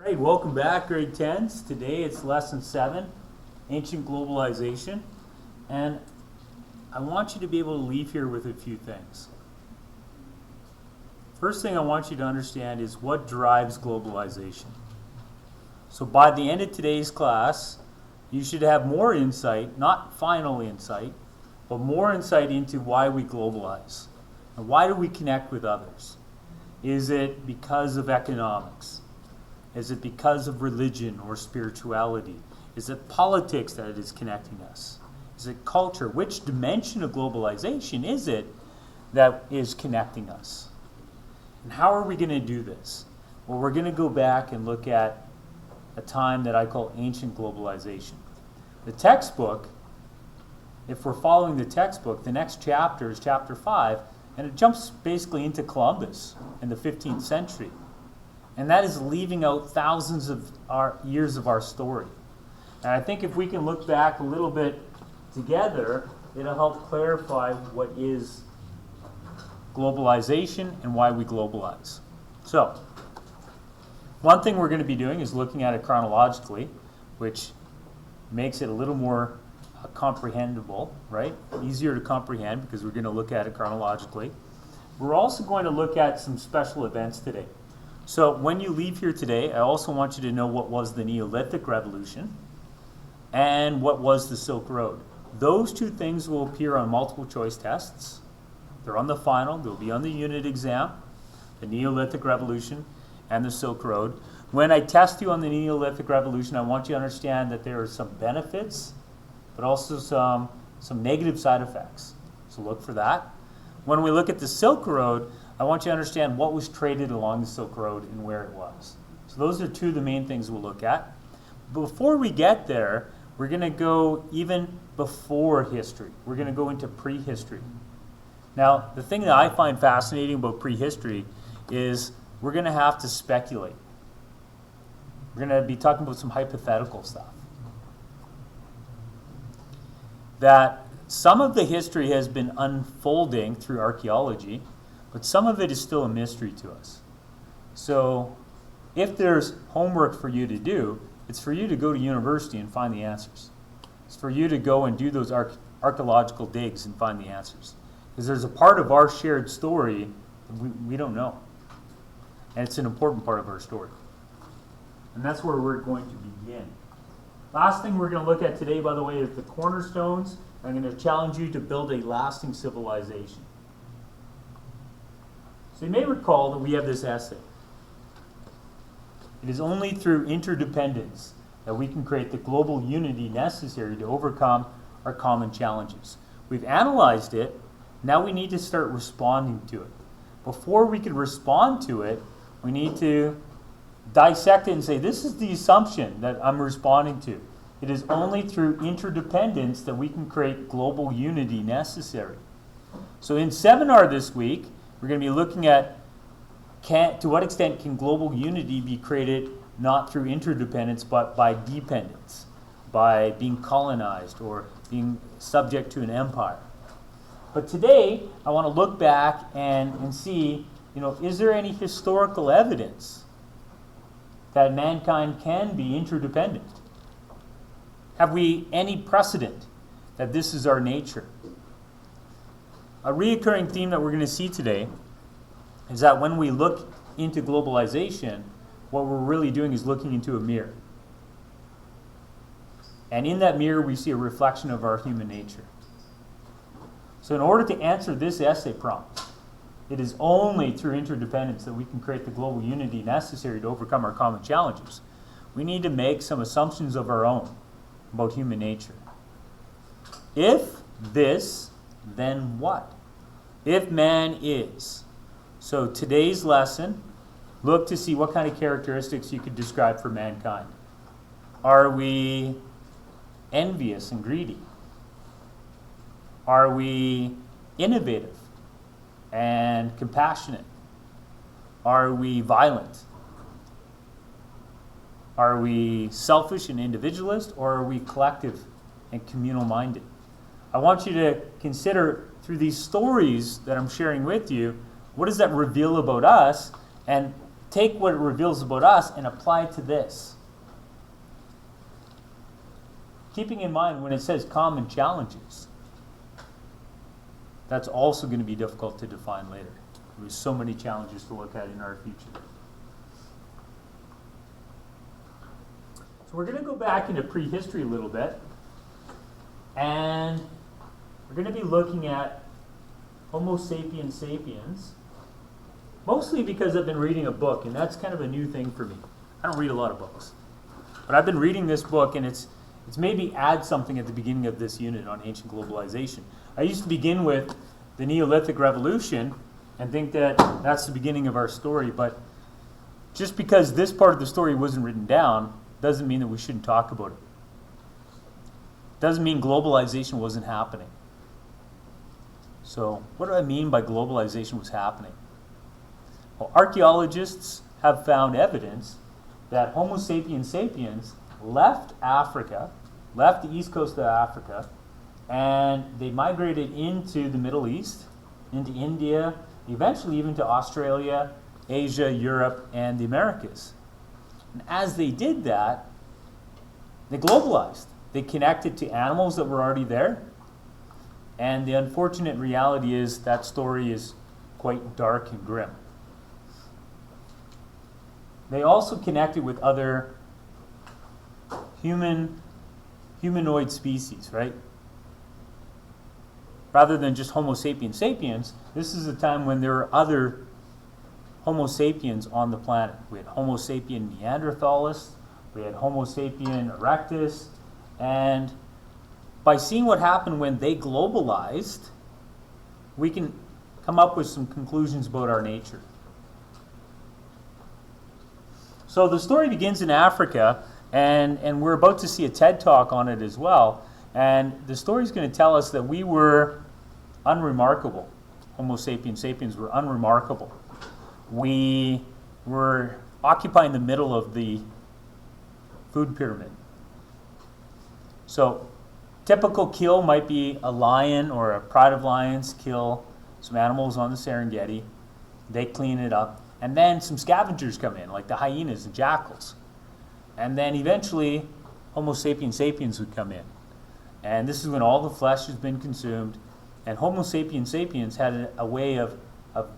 Great, welcome back, grade 10s. Today it's lesson 7, Ancient Globalization. And I want you to be able to leave here with a few things. First thing I want you to understand is what drives globalization. So by the end of today's class, you should have more insight, not final insight, but more insight into why we globalize. And why do we connect with others? Is it because of economics? Is it because of religion or spirituality? Is it politics that is connecting us? Is it culture? Which dimension of globalization is it that is connecting us? And how are we going to do this? Well, we're going to go back and look at a time that I call ancient globalization. The textbook, if we're following the textbook, the next chapter is chapter 5, and it jumps basically into Columbus in the 15th century. And that is leaving out thousands of years of our story. And I think if we can look back a little bit together, it'll help clarify what is globalization and why we globalize. So, one thing we're going to be doing is looking at it chronologically, which makes it a little more comprehensible, right? Easier to comprehend because we're going to look at it chronologically. We're also going to look at some special events today. So when you leave here today, I also want you to know what was the Neolithic Revolution and what was the Silk Road. Those two things will appear on multiple choice tests. They're on the final, they'll be on the unit exam, the Neolithic Revolution and the Silk Road. When I test you on the Neolithic Revolution, I want you to understand that there are some benefits, but also some negative side effects. So look for that. When we look at the Silk Road, I want you to understand what was traded along the Silk Road and where it was. So those are two of the main things we'll look at. Before we get there, we're going to go even before history. We're going to go into prehistory. Now, the thing that I find fascinating about prehistory is we're going to have to speculate. We're going to be talking about some hypothetical stuff. That some of the history has been unfolding through archaeology, but some of it is still a mystery to us. So if there's homework for you to do, it's for you to go to university and find the answers. It's for you to go and do those archaeological digs and find the answers. Because there's a part of our shared story that we don't know. And it's an important part of our story. And that's where we're going to begin. Last thing we're going to look at today, by the way, is the cornerstones. I'm going to challenge you to build a lasting civilization. So you may recall that we have this essay. It is only through interdependence that we can create the global unity necessary to overcome our common challenges. We've analyzed it. Now we need to start responding to it. Before we can respond to it, we need to dissect it and say, this is the assumption that I'm responding to. It is only through interdependence that we can create global unity necessary. So in seminar this week, we're going to be looking at to what extent can global unity be created not through interdependence but by dependence, by being colonized or being subject to an empire. But today, I want to look back and see, is there any historical evidence that mankind can be interdependent? Have we any precedent that this is our nature? A reoccurring theme that we're going to see today is that when we look into globalization, what we're really doing is looking into a mirror. And in that mirror, we see a reflection of our human nature. So in order to answer this essay prompt, it is only through interdependence that we can create the global unity necessary to overcome our common challenges. We need to make some assumptions of our own about human nature. If this, then what? If man is. So today's lesson, look to see what kind of characteristics you could describe for mankind. Are we envious and greedy? Are we innovative and compassionate? Are we violent? Are we selfish and individualist, or are we collective and communal minded? I want you to consider through these stories that I'm sharing with you, what does that reveal about us, and take what it reveals about us and apply it to this. Keeping in mind when it says common challenges, that's also going to be difficult to define later. There's so many challenges to look at in our future. So we're going to go back into prehistory a little bit, and we're going to be looking at Homo sapiens sapiens, mostly because I've been reading a book, and that's kind of a new thing for me. I don't read a lot of books, but I've been reading this book, and it's made me add something at the beginning of this unit on ancient globalization. I used to begin with the Neolithic Revolution and think that that's the beginning of our story, but just because this part of the story wasn't written down doesn't mean that we shouldn't talk about it. Doesn't mean globalization wasn't happening. So what do I mean by globalization was happening? Well, archaeologists have found evidence that Homo sapiens sapiens left Africa, left the east coast of Africa, and they migrated into the Middle East, into India, eventually even to Australia, Asia, Europe, and the Americas. And as they did that, they globalized. They connected to animals that were already there. And the unfortunate reality is that story is quite dark and grim. They also connected with other humanoid species, right? Rather than just Homo sapiens sapiens, this is a time when there were other Homo sapiens on the planet. We had Homo sapien neanderthalis, we had Homo sapien erectus, and by seeing what happened when they globalized, we can come up with some conclusions about our nature. So the story begins in Africa, and we're about to see a TED Talk on it as well. And the story is going to tell us that we were unremarkable. Homo sapiens sapiens were unremarkable. We were occupying the middle of the food pyramid. So typical kill might be a lion or a pride of lions kill some animals on the Serengeti. They clean it up. And then some scavengers come in, like the hyenas and jackals. And then eventually, Homo sapiens sapiens would come in. And this is when all the flesh has been consumed. And Homo sapiens sapiens had a way of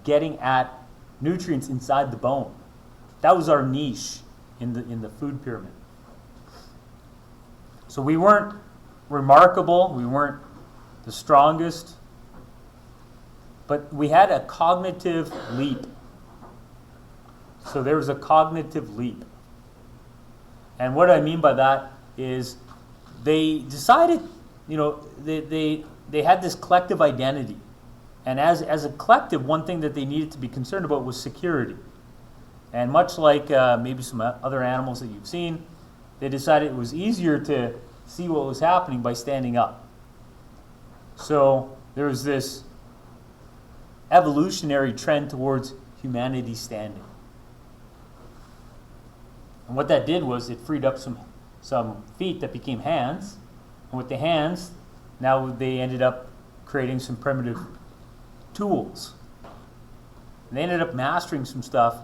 getting at nutrients inside the bone. That was our niche in the food pyramid. So we weren't remarkable, we weren't the strongest, but we had a cognitive leap. So there was a cognitive leap. And what I mean by that is they decided, they had this collective identity. And as a collective, one thing that they needed to be concerned about was security. And much like maybe some other animals that you've seen, they decided it was easier to see what was happening by standing up. So there was this evolutionary trend towards humanity standing. And what that did was it freed up some feet that became hands. And with the hands, now they ended up creating some primitive tools. And they ended up mastering some stuff,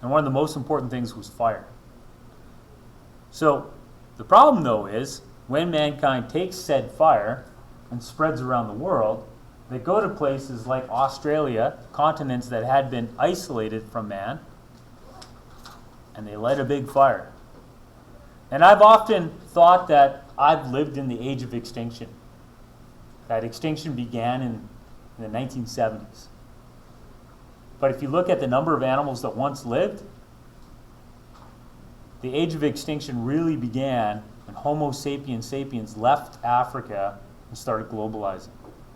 and one of the most important things was fire. So the problem, though, is when mankind takes said fire and spreads around the world, they go to places like Australia, continents that had been isolated from man, and they light a big fire. And I've often thought that I've lived in the age of extinction. That extinction began in the 1970s. But if you look at the number of animals that once lived, the age of extinction really began when Homo sapiens sapiens left Africa and started globalizing.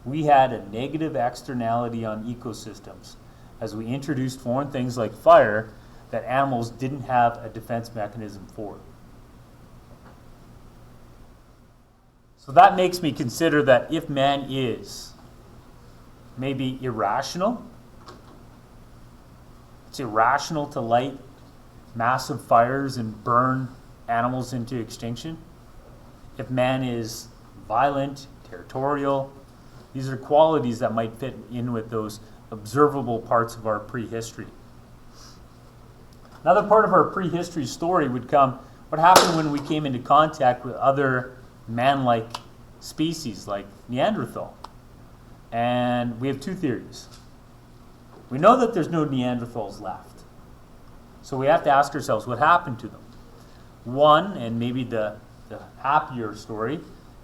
We had a negative externality on ecosystems as we introduced foreign things like fire that animals didn't have a defense mechanism for. So that makes me consider that if man is maybe irrational, it's irrational to light massive fires and burn animals into extinction. If man is violent, territorial, these are qualities that might fit in with those observable parts of our prehistory. Another part of our prehistory story would come, what happened when we came into contact with other man-like species like Neanderthal? And we have two theories. We know that there's no Neanderthals left. So we have to ask ourselves, what happened to them? One, and maybe the happier story,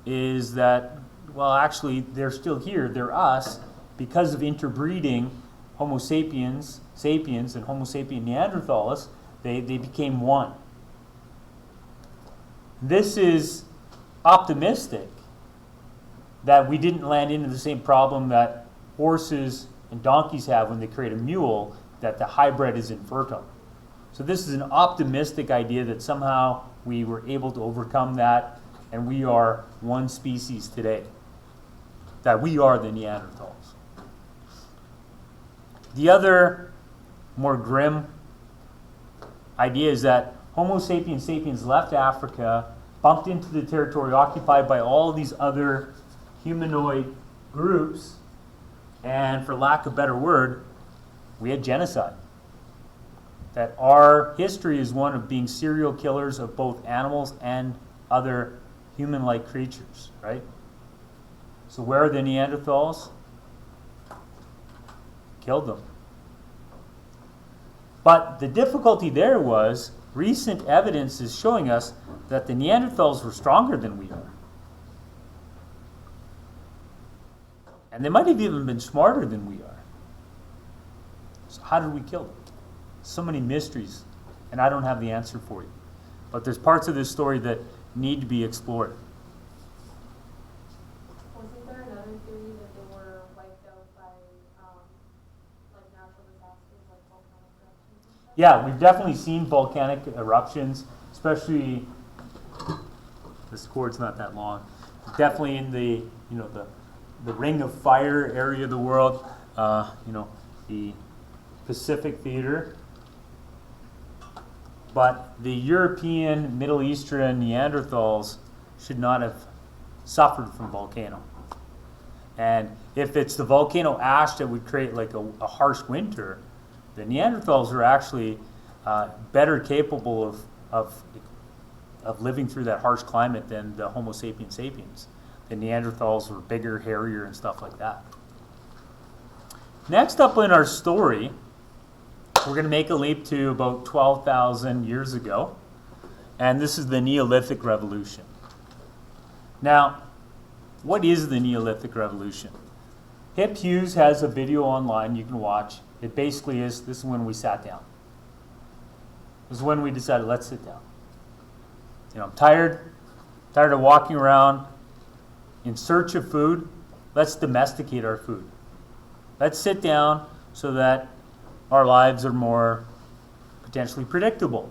is that, well, actually, they're still here. They're us. Because of interbreeding, Homo sapiens and Homo sapien neanderthalis, they became one. This is optimistic that we didn't land into the same problem that horses and donkeys have when they create a mule, that the hybrid is infertile. So this is an optimistic idea that somehow we were able to overcome that, and we are one species today, that we are the Neanderthals. The other more grim idea is that Homo sapiens sapiens left Africa, bumped into the territory occupied by all these other humanoid groups, and for lack of a better word, we had genocide. That our history is one of being serial killers of both animals and other human-like creatures, right? So where are the Neanderthals? Killed them. But the difficulty there was recent evidence is showing us that the Neanderthals were stronger than we are. And they might have even been smarter than we are. So how did we kill them? So many mysteries, and I don't have the answer for you. But there's parts of this story that need to be explored. Wasn't there another theory that they were wiped out by like natural disasters, like volcanic eruptions? Yeah, we've definitely seen volcanic eruptions, especially, this cord's not that long, definitely in the Ring of Fire area of the world, the Pacific Theater. But the European, Middle Eastern Neanderthals should not have suffered from volcano. And if it's the volcano ash that would create like a harsh winter, the Neanderthals are actually better capable of living through that harsh climate than the Homo sapiens sapiens. The Neanderthals were bigger, hairier, and stuff like that. Next up in our story, we're going to make a leap to about 12,000 years ago, and this is the Neolithic Revolution. Now, what is the Neolithic Revolution? Hip Hughes has a video online you can watch. It basically is, this is when we sat down. This is when we decided, let's sit down. I'm tired of walking around in search of food. Let's domesticate our food. Let's sit down so that our lives are more potentially predictable.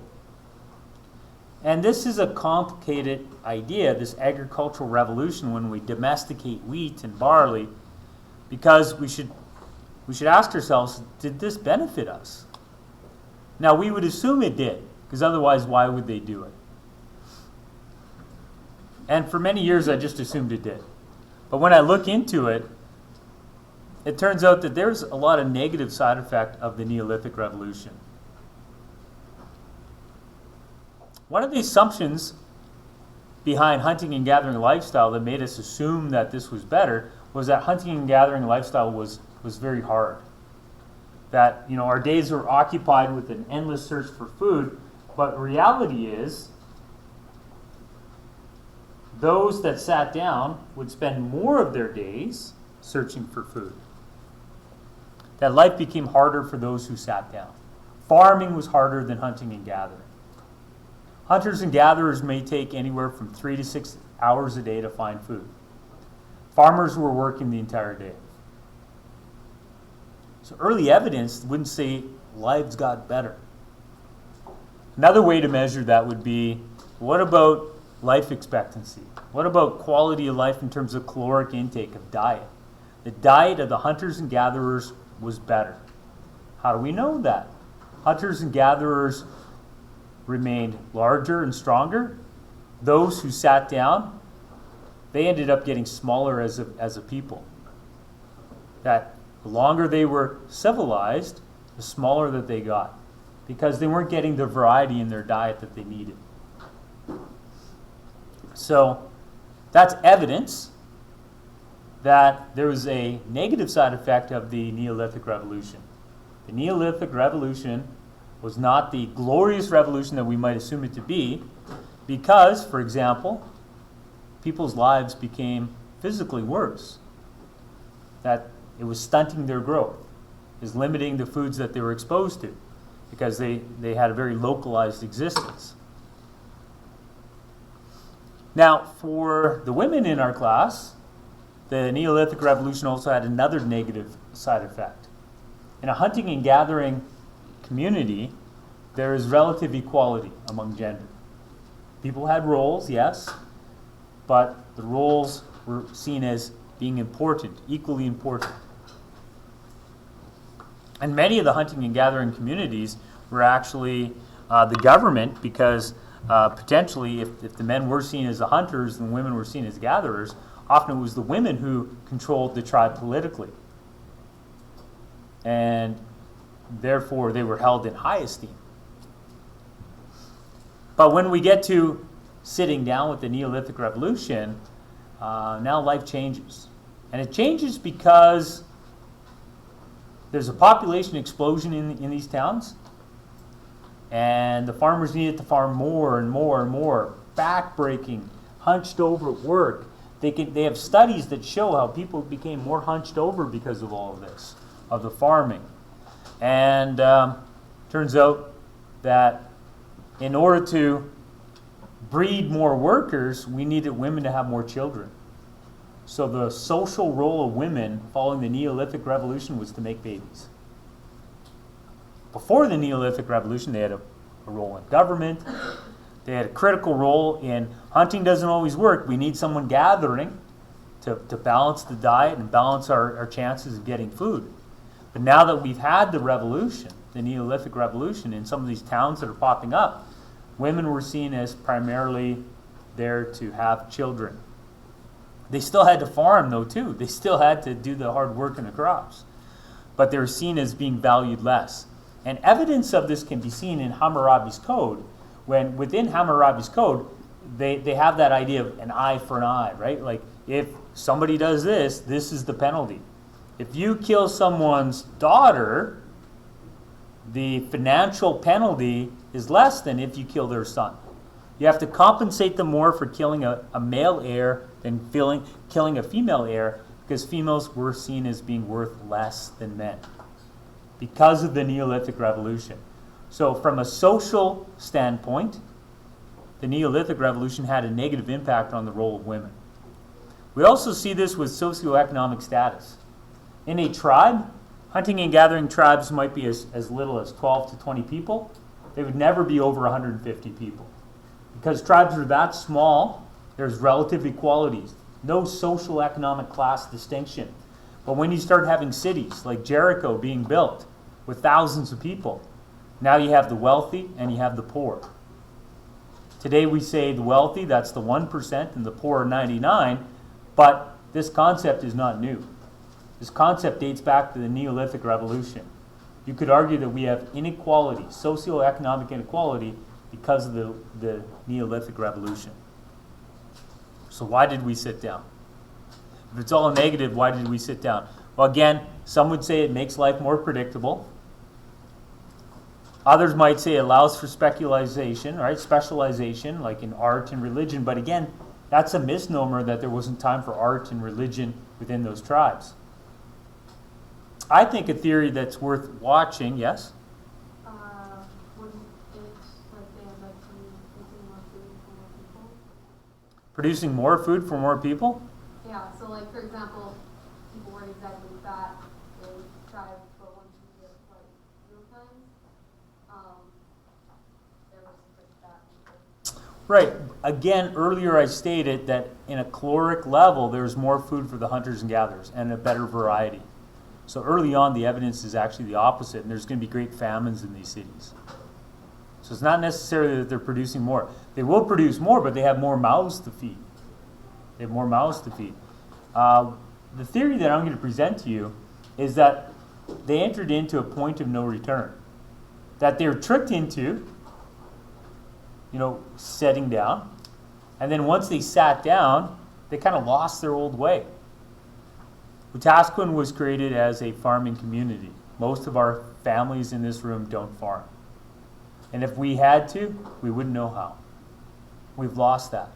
And this is a complicated idea, this agricultural revolution, when we domesticate wheat and barley, because we should ask ourselves, did this benefit us? Now, we would assume it did, because otherwise, why would they do it? And for many years, I just assumed it did. But when I look into it, it turns out that there's a lot of negative side effect of the Neolithic Revolution. One of the assumptions behind hunting and gathering lifestyle that made us assume that this was better was that hunting and gathering lifestyle was very hard. That our days were occupied with an endless search for food, but reality is those that sat down would spend more of their days searching for food. That life became harder for those who sat down. Farming was harder than hunting and gathering. Hunters and gatherers may take anywhere from 3 to 6 hours a day to find food. Farmers were working the entire day. So early evidence wouldn't say lives got better. Another way to measure that would be, what about life expectancy? What about quality of life in terms of caloric intake of diet? The diet of the hunters and gatherers was better. How do we know that? Hunters and gatherers remained larger and stronger. Those who sat down, they ended up getting smaller as a people. That the longer they were civilized, the smaller that they got. because they weren't getting the variety in their diet that they needed. So that's evidence that there was a negative side effect of the Neolithic Revolution. The Neolithic Revolution was not the glorious revolution that we might assume it to be, because, for example, people's lives became physically worse. That it was stunting their growth, is limiting the foods that they were exposed to, because they had a very localized existence. Now, for the women in our class, the Neolithic Revolution also had another negative side effect. In a hunting and gathering community, there is relative equality among gender. People had roles, yes, but the roles were seen as being important, equally important. And many of the hunting and gathering communities were actually the government, because potentially if the men were seen as the hunters and the women were seen as gatherers, often it was the women who controlled the tribe politically. And therefore they were held in high esteem. But when we get to sitting down with the Neolithic Revolution, now life changes. And it changes because there's a population explosion in these towns, and the farmers needed to farm more and more and more, back-breaking, hunched over work. They have studies that show how people became more hunched over because of all of this, of the farming. And turns out that in order to breed more workers, we needed women to have more children. So the social role of women following the Neolithic Revolution was to make babies. Before the Neolithic Revolution, they had a role in government. They had a critical role in hunting doesn't always work. We need someone gathering to balance the diet and balance our chances of getting food. But now that we've had the revolution, the Neolithic Revolution, in some of these towns that are popping up, women were seen as primarily there to have children. They still had to farm, though, too. They still had to do the hard work in the crops. But they were seen as being valued less. And evidence of this can be seen in Hammurabi's Code, when within Hammurabi's Code, they have that idea of an eye for an eye, right? Like, if somebody does this, this is the penalty. If you kill someone's daughter, the financial penalty is less than if you kill their son. You have to compensate them more for killing a male heir than killing a female heir, because females were seen as being worth less than men because of the Neolithic Revolution. So from a social standpoint, the Neolithic Revolution had a negative impact on the role of women. We also see this with socioeconomic status. In a tribe, hunting and gathering tribes might be as little as 12 to 20 people. They would never be over 150 people. Because tribes are that small, there's relative equalities, no social economic class distinction. But when you start having cities like Jericho being built with thousands of people, now you have the wealthy and you have the poor. Today we say the wealthy, that's the 1%, and the poor are 99%, but this concept is not new. This concept dates back to the Neolithic Revolution. You could argue that we have inequality, socioeconomic inequality, because of the Neolithic Revolution. So why did we sit down? If it's all negative, why did we sit down? Well, again, some would say it makes life more predictable. Others might say it allows for speculation, right? Specialization, like in art and religion. But again, that's a misnomer that there wasn't time for art and religion within those tribes. I think a theory that's worth watching, yes? Wouldn't it, like, they end up producing more food for more people? Producing more food for more people? Yeah, so like, for example, people weren't exactly fat, they tried, but once you get like meal times, there were some pretty fat people. Right. Again, earlier I stated that in a caloric level, there's more food for the hunters and gatherers and a better variety. So early on, the evidence is actually the opposite, and there's going to be great famines in these cities. So it's not necessarily that they're producing more. They will produce more, but they have more mouths to feed. They have more mouths to feed. The theory that I'm going to present to you is that they entered into a point of no return. that they were tricked into, setting down. And then once they sat down, they kind of lost their old way. Wetaskiwin was created as a farming community. Most of our families in this room don't farm. And if we had to, we wouldn't know how. We've lost that.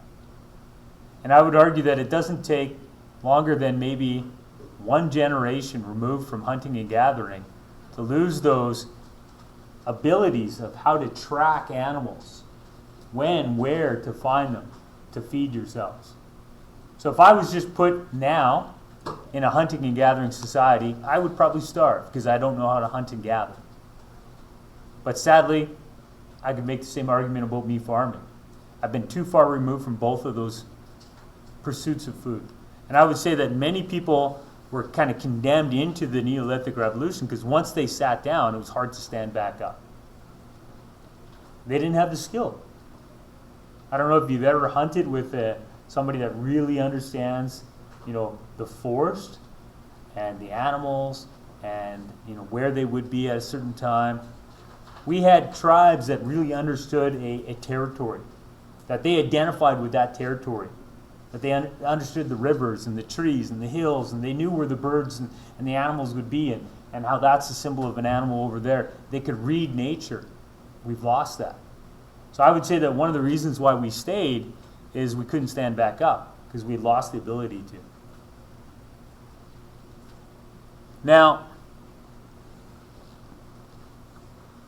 And I would argue that it doesn't take longer than maybe one generation removed from hunting and gathering to lose those abilities of how to track animals, when, where to find them, to feed yourselves. So if I was just put now in a hunting and gathering society, I would probably starve because I don't know how to hunt and gather. But sadly, I could make the same argument about me farming. I've been too far removed from both of those pursuits of food. And I would say that many people were kind of condemned into the Neolithic Revolution because once they sat down, it was hard to stand back up. They didn't have the skill. I don't know if you've ever hunted with somebody that really understands, the forest and the animals and, where they would be at a certain time. We had tribes that really understood a territory, that they identified with that territory, that they understood the rivers and the trees and the hills, and they knew where the birds and the animals would be and how that's a symbol of an animal over there. They could read nature. We've lost that. So I would say that one of the reasons why we stayed is we couldn't stand back up because we lost the ability to. Now,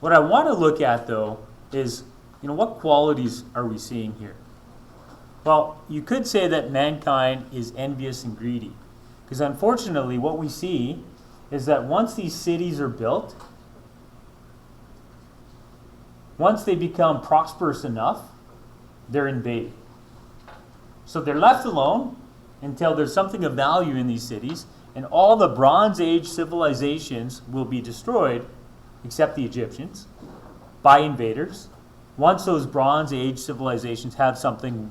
what I want to look at though is, what qualities are we seeing here? Well, you could say that mankind is envious and greedy because unfortunately what we see is that once these cities are built, once they become prosperous enough, they're invaded. So they're left alone until there's something of value in these cities, and all the Bronze Age civilizations will be destroyed, except the Egyptians, by invaders. Once those Bronze Age civilizations have something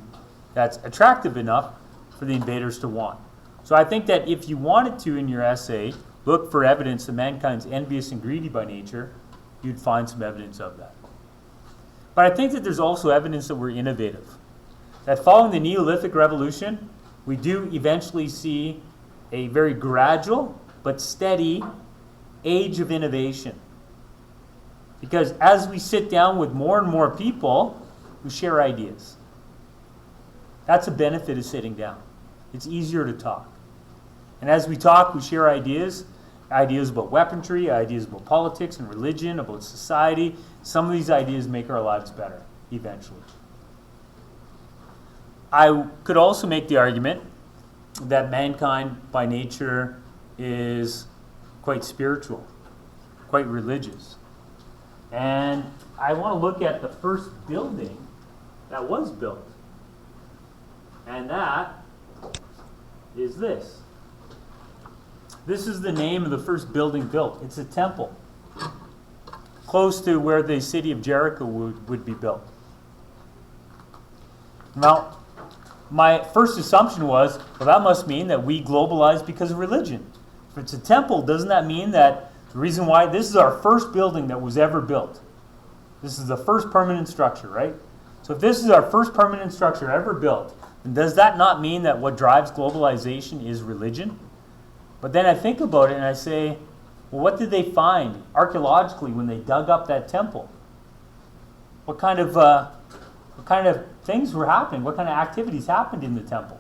that's attractive enough for the invaders to want. So I think that if you wanted to, in your essay, look for evidence that mankind's envious and greedy by nature, you'd find some evidence of that. But I think that there's also evidence that we're innovative. That following the Neolithic Revolution, we do eventually see a very gradual but steady age of innovation. Because as we sit down with more and more people, we share ideas. That's a benefit of sitting down. It's easier to talk. And as we talk, we share ideas about weaponry, ideas about politics and religion, about society. Some of these ideas make our lives better, eventually. I could also make the argument that mankind by nature is quite spiritual, quite religious. And I want to look at the first building that was built. And that is this. This is the name of the first building built. It's a temple, close to where the city of Jericho would be built. Now, my first assumption was, well, that must mean that we globalized because of religion. If it's a temple, doesn't that mean that the reason why this is our first building that was ever built? This is the first permanent structure, right? So if this is our first permanent structure ever built, then does that not mean that what drives globalization is religion? But then I think about it and I say, well, what did they find archaeologically when they dug up that temple? What kind of things were happening? What kind of activities happened in the temple?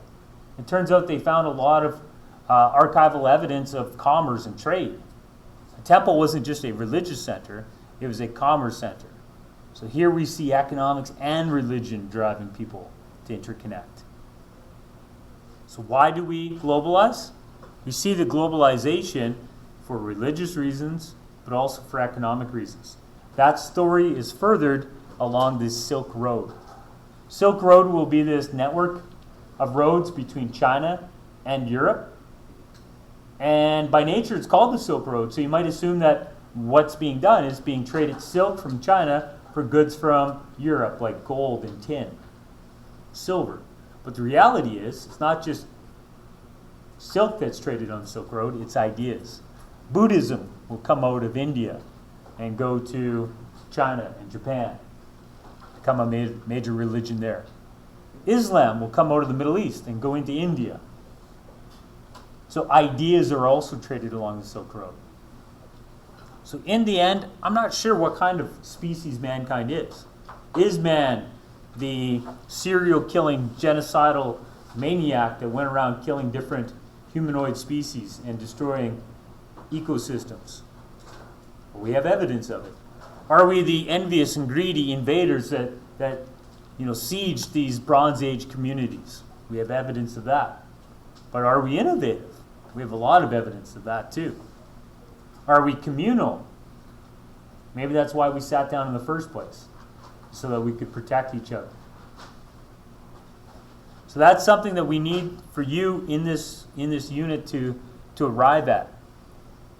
It turns out they found a lot of archival evidence of commerce and trade. The temple wasn't just a religious center, it was a commerce center. So here we see economics and religion driving people to interconnect. So why do we globalize? We see the globalization for religious reasons, but also for economic reasons. That story is furthered along this Silk Road. Silk Road will be this network of roads between China and Europe. And by nature, it's called the Silk Road. So you might assume that what's being done is being traded silk from China for goods from Europe, like gold and tin, silver. But the reality is, it's not just silk that's traded on the Silk Road, it's ideas. Buddhism will come out of India and go to China and Japan, become a major religion there. Islam will come out of the Middle East and go into India. So ideas are also traded along the Silk Road. So in the end, I'm not sure what kind of species mankind is. Is man the serial killing, genocidal maniac that went around killing different humanoid species and destroying ecosystems? We have evidence of it. Are we the envious and greedy invaders that siege these Bronze Age communities? We have evidence of that. But are we innovative? We have a lot of evidence of that too. Are we communal? Maybe that's why we sat down in the first place, so that we could protect each other. So that's something that we need for you in this unit to arrive at.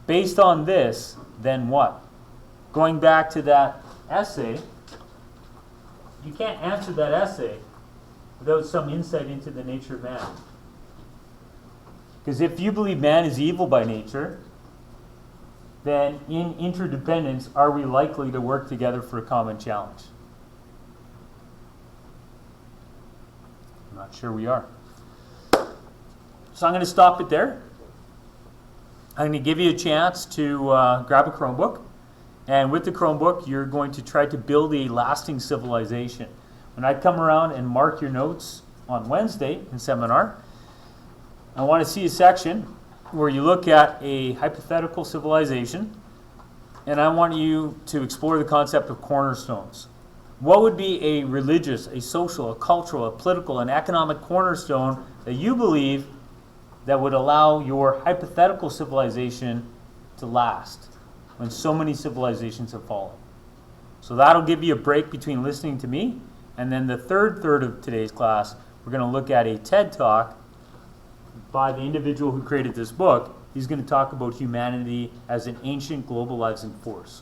Based on this, then what? Going back to that essay, you can't answer that essay without some insight into the nature of man. Because if you believe man is evil by nature, then in interdependence, are we likely to work together for a common challenge? I'm not sure we are. So I'm going to stop it there. I'm going to give you a chance to grab a Chromebook. And with the Chromebook, you're going to try to build a lasting civilization. When I come around and mark your notes on Wednesday in seminar, I want to see a section where you look at a hypothetical civilization, and I want you to explore the concept of cornerstones. What would be a religious, a social, a cultural, a political, an economic cornerstone that you believe that would allow your hypothetical civilization to last when so many civilizations have fallen? So that'll give you a break between listening to me, and then the third of today's class, we're going to look at a TED Talk by the individual who created this book. He's going to talk about humanity as an ancient globalizing force.